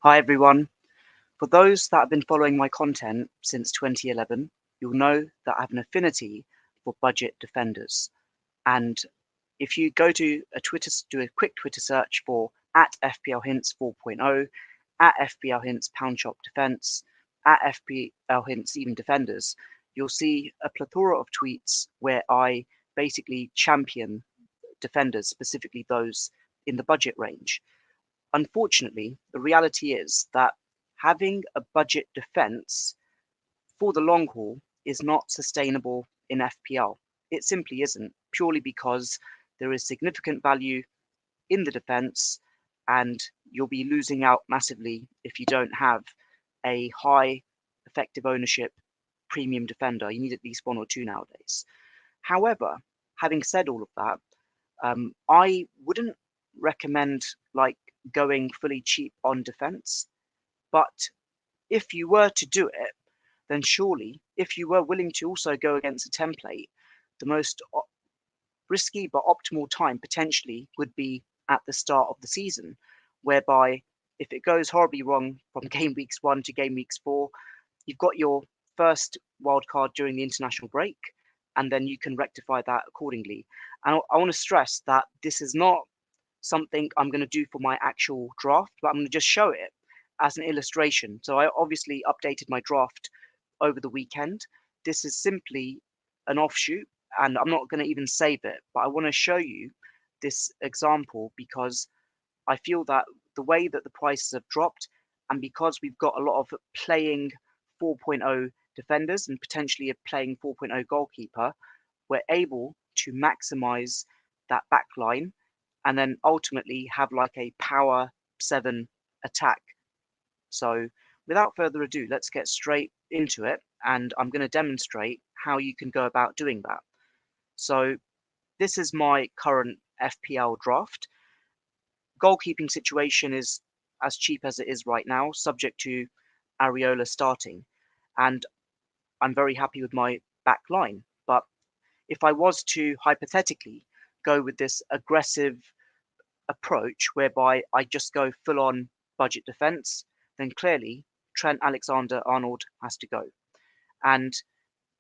Hi everyone. For those that have been following my content since 2011, you'll know that I have an affinity for budget defenders. And if you go to do a quick Twitter search for at FPL Hints 4.0, at FPL Hints Pound Shop Defense, at FPL Hints Even Defenders, you'll see a plethora of tweets where I basically champion defenders, specifically those in the budget range. Unfortunately, the reality is that having a budget defense for the long haul is not sustainable in FPL. It simply isn't, purely because there is significant value in the defense, and you'll be losing out massively if you don't have a high effective ownership premium defender. You need at least one or two nowadays. However, having said all of that, I wouldn't recommend going fully cheap on defense. But if you were to do it, then surely, if you were willing to also go against a template, the most risky but optimal time potentially would be at the start of the season, whereby if it goes horribly wrong from game weeks 1 to game weeks 4, you've got your first wild card during the international break, and then you can rectify that accordingly. And I want to stress that this is not something I'm going to do for my actual draft, but I'm going to just show it as an illustration. So I obviously updated my draft over the weekend. This is simply an offshoot, and I'm not going to even save it, but I want to show you this example because I feel that the way that the prices have dropped, and because we've got a lot of playing 4.0 defenders and potentially a playing 4.0 goalkeeper, we're able to maximize that backline and then ultimately have like a power 7 attack. So without further ado, let's get straight into it, and I'm going to demonstrate how you can go about doing that. So this is my current FPL draft. Goalkeeping situation is as cheap as it is right now, subject to Areola starting, and I'm very happy with my back line. But if I was to hypothetically go with this aggressive approach whereby I just go full on budget defense, then clearly Trent Alexander Arnold has to go. And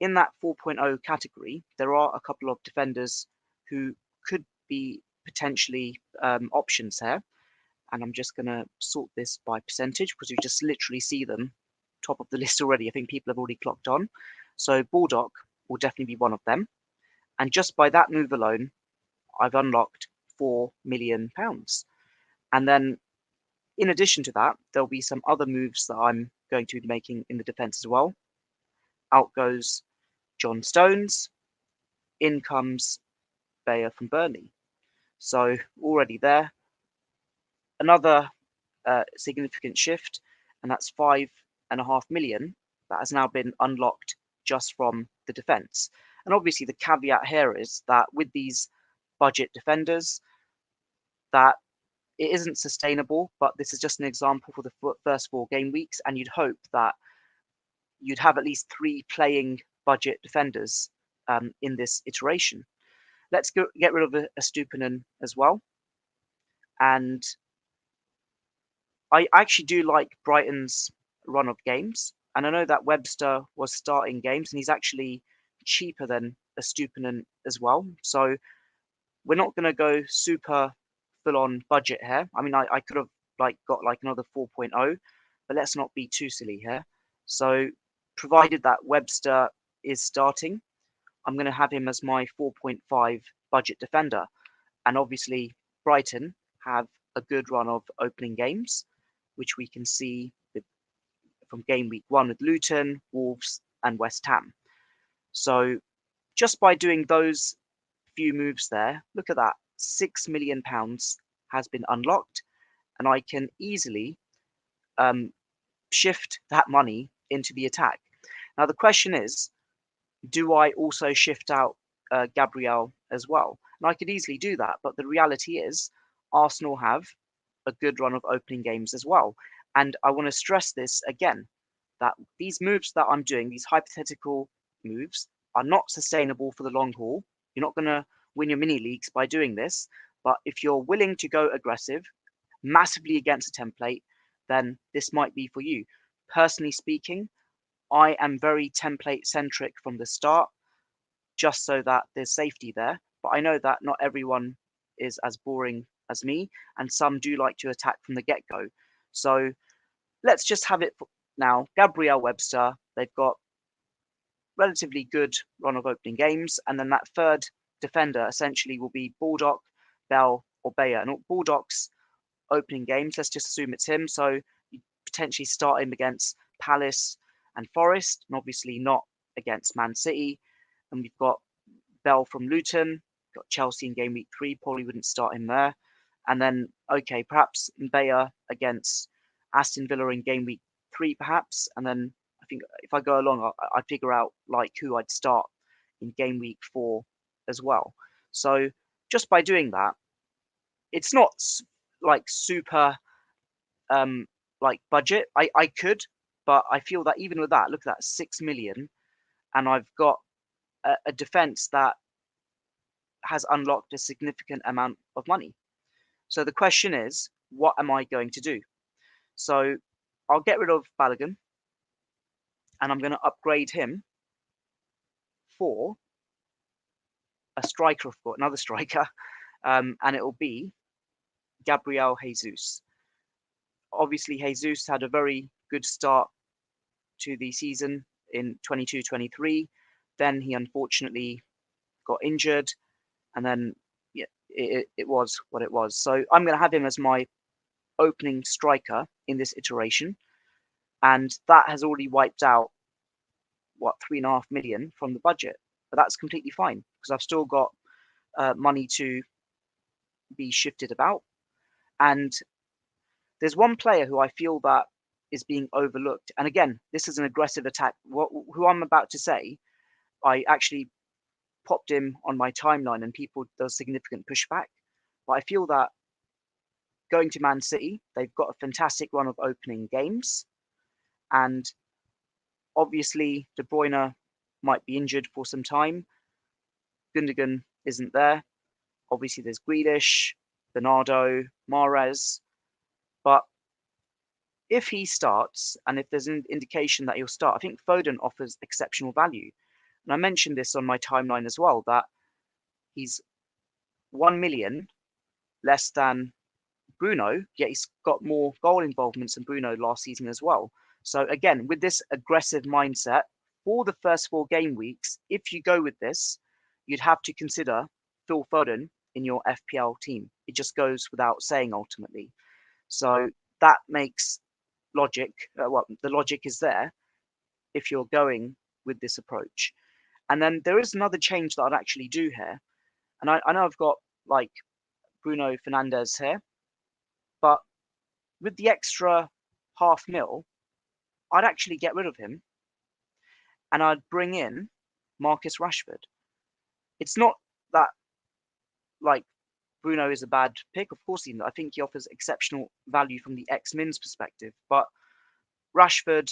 in that 4.0 category, there are a couple of defenders who could be potentially options here. And I'm just going to sort this by percentage because you just literally see them top of the list already. I think people have already clocked on. So Baldock will definitely be one of them. And just by that move alone, I've unlocked £4 million. And then in addition to that, there'll be some other moves that I'm going to be making in the defense as well. Out goes John Stones, in comes Bayer from Burnley. So already there, another significant shift, and that's 5.5 million that has now been unlocked just from the defense. And obviously the caveat here is that with these budget defenders, that it isn't sustainable, but this is just an example for the first 4 game weeks, and you'd hope that you'd have at least 3 playing budget defenders in this iteration. Let's get rid of a Stupinan as well. And I actually do like Brighton's run of games, and I know that Webster was starting games, and he's actually cheaper than a Stupinan as well. So we're not going to go super full on budget here. I mean, I could have got another 4.0, but let's not be too silly here. So provided that Webster is starting, I'm going to have him as my 4.5 budget defender. And obviously Brighton have a good run of opening games, which we can see from game week 1 with Luton, Wolves and West Ham. So just by doing those few moves there, look at that, £6 million has been unlocked, and I can easily shift that money into the attack. Now the question is, do I also shift out Gabriel as well? And I could easily do that, but the reality is Arsenal have a good run of opening games as well. And I want to stress this again, that these moves that I'm doing, these hypothetical moves, are not sustainable for the long haul. You're not going to win your mini leagues by doing this. But if you're willing to go aggressive, massively against a template, then this might be for you. Personally speaking, I am very template centric from the start, just so that there's safety there. But I know that not everyone is as boring as me, and some do like to attack from the get-go. So let's just have it now. Gabrielle Webster, they've got relatively good run of opening games, and then that third defender essentially will be Baldock, Bell, or Bayer. And Baldock's opening games, let's just assume it's him. So you potentially start him against Palace and Forest, and obviously not against Man City. And we've got Bell from Luton, got Chelsea in game week 3, probably wouldn't start him there. And then, okay, perhaps Bayer against Aston Villa in game week 3, perhaps. And then I think if I go along, I'd figure out like who I'd start in game week 4 as well. So just by doing that, it's not like super like budget. I could, but I feel that even with that, look at that, 6 million, and I've got a defense that has unlocked a significant amount of money. So the question is, what am I going to do? So I'll get rid of Balogun, and I'm going to upgrade him for a striker, for another striker, and it will be Gabriel Jesus. Obviously, Jesus had a very good start to the season in 22-23. Then he unfortunately got injured, and then yeah, it was what it was. So I'm going to have him as my opening striker in this iteration, and that has already wiped out what 3.5 million from the budget. But that's completely fine because I've still got money to be shifted about. And there's one player who I feel that is being overlooked. And again, this is an aggressive attack. Who I'm about to say, I actually popped him on my timeline and people does significant pushback. But I feel that going to Man City, they've got a fantastic run of opening games. And obviously, De Bruyne might be injured for some time. Gundogan isn't there. Obviously, there's Grealish, Bernardo, Mahrez. But if he starts, and if there's an indication that he'll start, I think Foden offers exceptional value. And I mentioned this on my timeline as well, that he's 1 million less than Bruno, yet he's got more goal involvements than Bruno last season as well. So again, with this aggressive mindset, for the first 4 game weeks, if you go with this, you'd have to consider Phil Foden in your FPL team. It just goes without saying ultimately. So that makes logic, the logic is there if you're going with this approach. And then there is another change that I'd actually do here. And I know I've got like Bruno Fernandes here, but with the extra 0.5 mil, I'd actually get rid of him and I'd bring in Marcus Rashford. It's not that like Bruno is a bad pick. Of course, I think he offers exceptional value from the ex-Mins perspective, but Rashford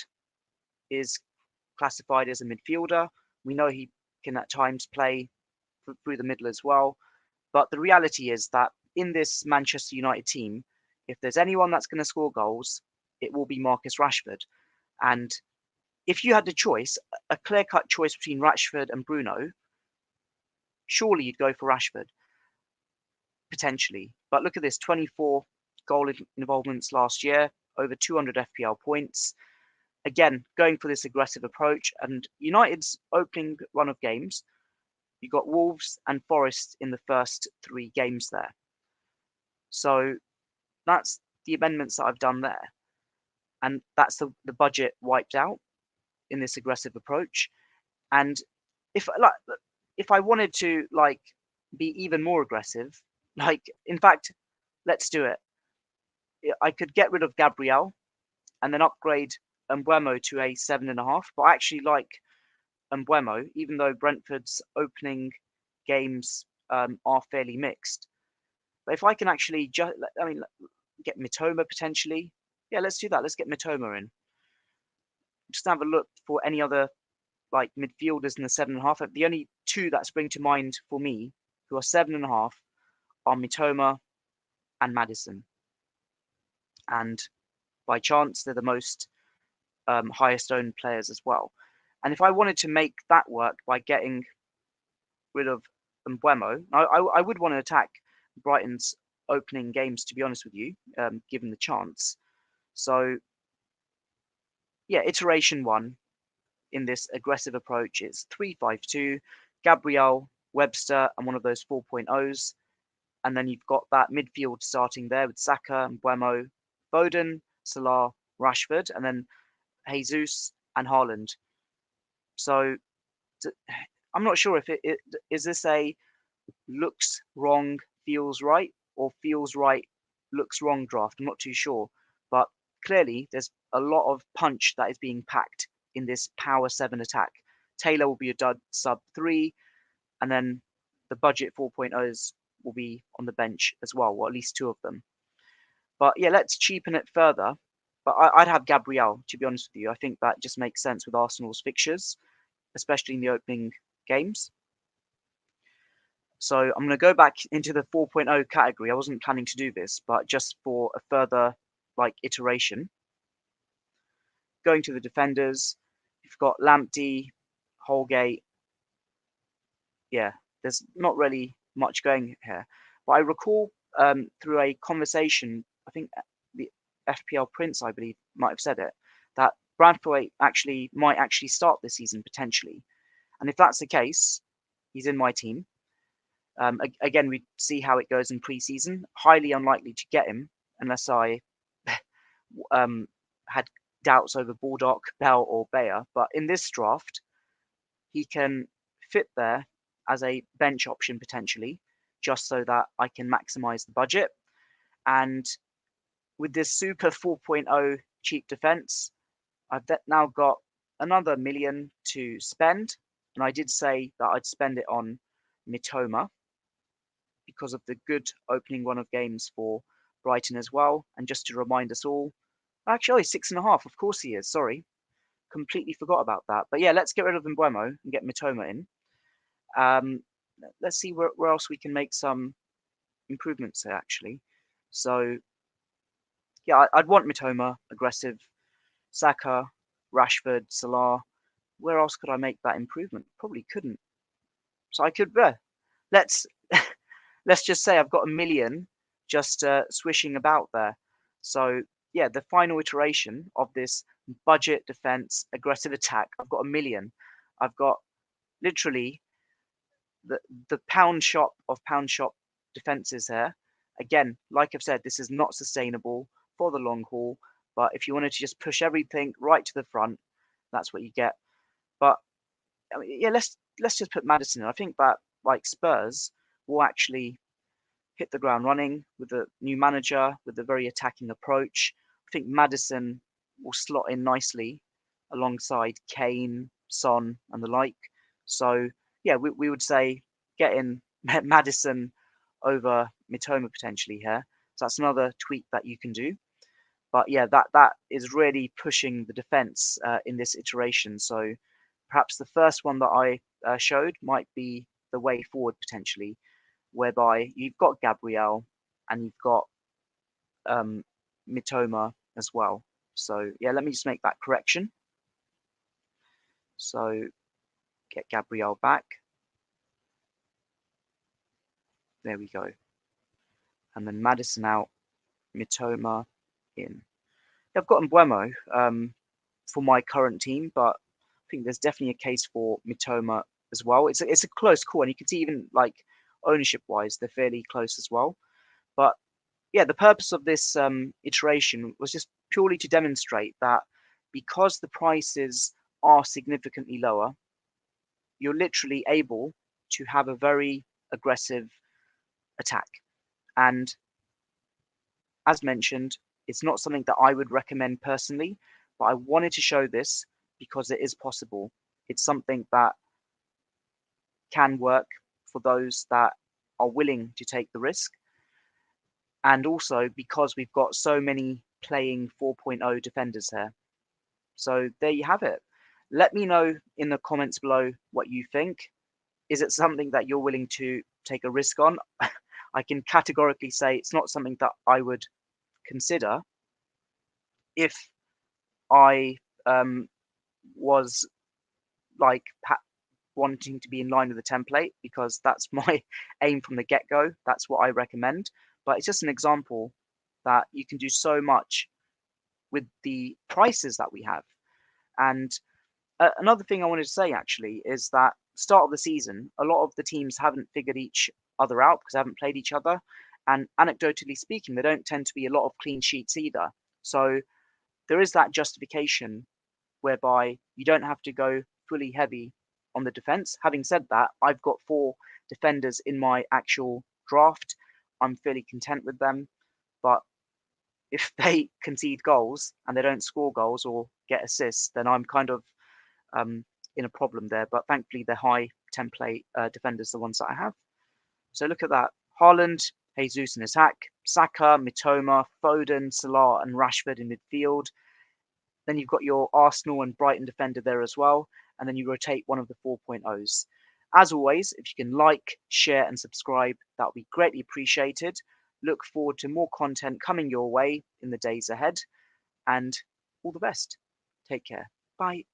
is classified as a midfielder. We know he can at times play through the middle as well. But the reality is that in this Manchester United team, if there's anyone that's going to score goals, it will be Marcus Rashford. And if you had the choice, a clear-cut choice between Rashford and Bruno, surely you'd go for Rashford, potentially. But look at this, 24 goal involvements last year, over 200 FPL points. Again, going for this aggressive approach. And United's opening run of games, you got Wolves and Forest in the first 3 games there. So that's the amendments that I've done there. And that's the budget wiped out in this aggressive approach. And if I wanted to like be even more aggressive, like in fact, let's do it. I could get rid of Gabriel and then upgrade Mbeumo to a 7.5. But I actually like Mbeumo, even though Brentford's opening games are fairly mixed. But if I can actually get Mitoma potentially, yeah, let's do that. Let's get Mitoma in. Just have a look for any other like midfielders in the 7.5. The only 2 that spring to mind for me who are 7.5 are Mitoma and Maddison. And by chance. They're the most highest owned players as well. And if I wanted to make that work by getting rid of Mbeumo, I would want to attack Brighton's opening games, to be honest with you, given the chance. So yeah, iteration one in this aggressive approach is 3-5-2, Gabriel, Webster, and one of those 4.0s. And then you've got that midfield starting there with Saka, Mbeumo, Foden, Salah, Rashford, and then Jesus and Haaland. So I'm not sure if it is this a looks wrong, feels right, or feels right, looks wrong draft. I'm not too sure. But clearly, there's a lot of punch that is being packed in this power 7 attack. Taylor will be a dud sub 3, and then the budget 4.0s will be on the bench as well, or at least 2 of them. But yeah, let's cheapen it further. But I'd have Gabriel, to be honest with you. I think that just makes sense with Arsenal's fixtures, especially in the opening games. So I'm going to go back into the 4.0 category. I wasn't planning to do this, but just for a further iteration. Going to the defenders, you've got Lamptey, Holgate. Yeah, there's not really much going here. But I recall through a conversation, I think the FPL Prince, I believe, might have said it, that Branthwaite might actually start this season potentially. And if that's the case, he's in my team. Again, we see how it goes in pre-season. Highly unlikely to get him unless I had doubts over Baldock, Bell, or Bayer. But in this draft, he can fit there as a bench option potentially, just so that I can maximize the budget. And with this super 4.0 cheap defense, I've now got another million to spend. And I did say that I'd spend it on Mitoma because of the good opening run of games for Brighton as well. And just to remind us all, actually, 6.5. Of course he is. Sorry, completely forgot about that. But yeah, let's get rid of Mbeumo and get Mitoma in. Let's see where else we can make some improvements here, actually. So yeah, I'd want Mitoma, aggressive, Saka, Rashford, Salah. Where else could I make that improvement? Probably couldn't. So I could. Let's let's just say I've got a million just swishing about there. So yeah, the final iteration of this budget defense aggressive attack, I've got a million. I've got literally the pound shop of pound shop defenses here. Again, like I've said, this is not sustainable for the long haul. But if you wanted to just push everything right to the front, that's what you get. But I mean, yeah, let's just put Maddison in. I think that Spurs will actually hit the ground running with a new manager with a very attacking approach. I think Maddison will slot in nicely alongside Kane, Son, and the like. So yeah, we would say get in Maddison over Mitoma potentially here. So that's another tweak that you can do. But yeah, that is really pushing the defense in this iteration. So perhaps the first one that I showed might be the way forward potentially, whereby you've got Gabriel and you've got Mitoma as well. So yeah, let me just make that correction. So get Gabriel back. There we go. And then Maddison out, Mitoma in. I've got Mbeumo for my current team, but I think there's definitely a case for Mitoma as well. It's a close call, and you can see even ownership-wise, they're fairly close as well. But yeah, the purpose of this iteration was just purely to demonstrate that because the prices are significantly lower, you're literally able to have a very aggressive attack. And as mentioned, it's not something that I would recommend personally, but I wanted to show this because it is possible. It's something that can work for those that are willing to take the risk. And also because we've got so many playing 4.0 defenders here. So there you have it. Let me know in the comments below what you think. Is it something that you're willing to take a risk on? I can categorically say it's not something that I would consider. if I was like wanting to be in line with the template, because that's my aim from the get-go. That's what I recommend. But it's just an example that you can do so much with the prices that we have. And another thing I wanted to say actually is that start of the season, a lot of the teams haven't figured each other out because they haven't played each other. And anecdotally speaking, there don't tend to be a lot of clean sheets either. So there is that justification whereby you don't have to go fully heavy on the defense. Having said that, I've got 4 defenders in my actual draft. I'm fairly content with them. But if they concede goals and they don't score goals or get assists, then I'm kind of in a problem there. But thankfully, they're high template defenders, the ones that I have. So look at that. Haaland, Jesus in attack, Saka, Mitoma, Foden, Salah, and Rashford in midfield. Then you've got your Arsenal and Brighton defender there as well. And then you rotate one of the 4.0s. As always, if you can like, share, and subscribe, that would be greatly appreciated. Look forward to more content coming your way in the days ahead. And all the best. Take care. Bye.